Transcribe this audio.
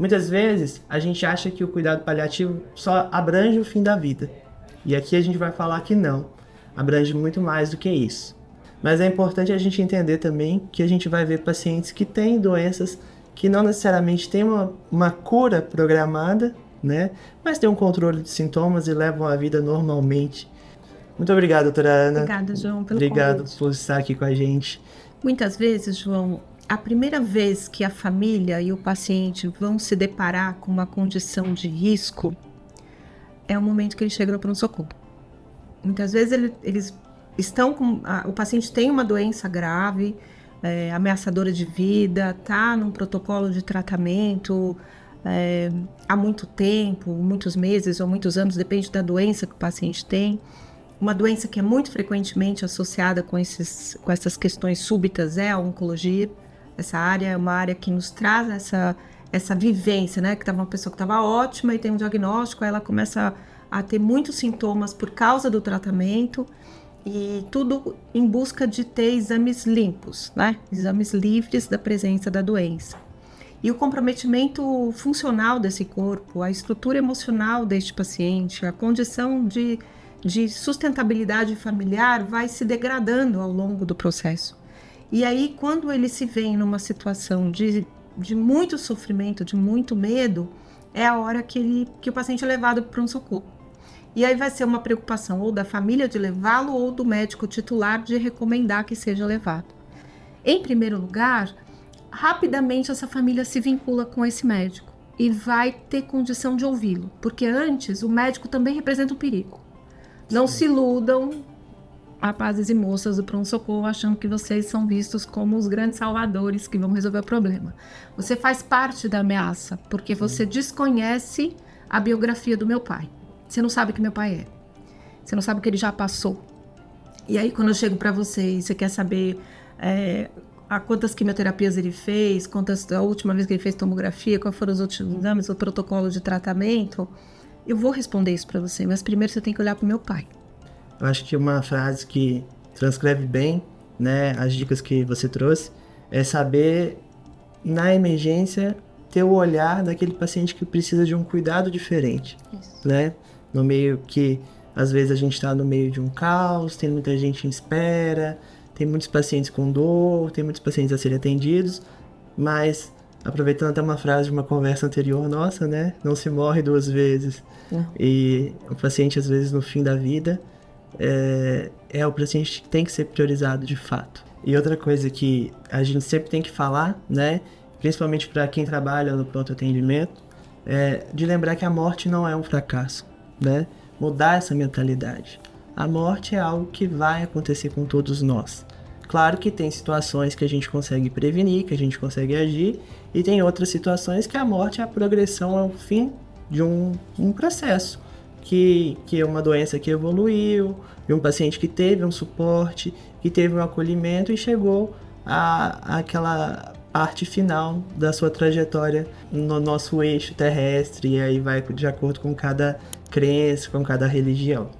Muitas vezes, a gente acha que o cuidado paliativo só abrange o fim da vida. E aqui a gente vai falar que não, abrange muito mais do que isso. Mas é importante a gente entender também que a gente vai ver pacientes que têm doenças que não necessariamente têm uma cura programada, né? Mas têm um controle de sintomas e levam a vida normalmente. Muito obrigado, doutora Ana. Obrigada, João, pelo Obrigado convite. por estar aqui com a gente. Muitas vezes, João, a primeira vez que a família e o paciente vão se deparar com uma condição de risco é o momento que ele chega no pronto-socorro. Muitas vezes eles estão com... O paciente tem uma doença grave, ameaçadora de vida, está num protocolo de tratamento há muito tempo, muitos meses ou muitos anos, depende da doença que o paciente tem. Uma doença que é muito frequentemente associada com essas questões súbitas é a oncologia. Essa área é uma área que nos traz essa vivência, né? Que estava uma pessoa que estava ótima e tem um diagnóstico, aí ela começa a ter muitos sintomas por causa do tratamento e tudo em busca de ter exames limpos, né? Exames livres da presença da doença. E o comprometimento funcional desse corpo, a estrutura emocional deste paciente, a condição de sustentabilidade familiar vai se degradando ao longo do processo. E aí, quando ele se vê numa situação de muito sofrimento, de muito medo, é a hora que o paciente é levado para um socorro. E aí vai ser uma preocupação ou da família de levá-lo ou do médico titular de recomendar que seja levado. Em primeiro lugar, rapidamente essa família se vincula com esse médico e vai ter condição de ouvi-lo, porque antes o médico também representa um perigo. Não se iludam, rapazes e moças do pronto-socorro, achando que vocês são vistos como os grandes salvadores que vão resolver o problema. Você faz parte da ameaça, porque você desconhece a biografia do meu pai. Você não sabe o que meu pai é. Você não sabe o que ele já passou. E aí, quando eu chego para você e você quer saber quantas quimioterapias ele fez, a última vez que ele fez tomografia, quais foram os últimos exames, o protocolo de tratamento, eu vou responder isso para você, mas primeiro você tem que olhar para o meu pai. Eu acho que uma frase que transcreve bem, né, as dicas que você trouxe, é saber, na emergência, ter o olhar daquele paciente que precisa de um cuidado diferente. Isso. Né? No meio que, às vezes, a gente está no meio de um caos, tem muita gente em espera, tem muitos pacientes com dor, tem muitos pacientes a serem atendidos, mas, aproveitando até uma frase de uma conversa anterior nossa, né, não se morre duas vezes. E o paciente, às vezes, no fim da vida, é o paciente que tem que ser priorizado de fato. E outra coisa que a gente sempre tem que falar, né, principalmente para quem trabalha no pronto atendimento, é de lembrar que a morte não é um fracasso, né? Mudar essa mentalidade. A morte é algo que vai acontecer com todos nós. Claro que tem situações que a gente consegue prevenir, que a gente consegue agir, e tem outras situações que a morte é a progressão, é o fim de um processo. Que é uma doença que evoluiu, de um paciente que teve um suporte, que teve um acolhimento e chegou àquela parte final da sua trajetória no nosso eixo terrestre, e aí vai de acordo com cada crença, com cada religião.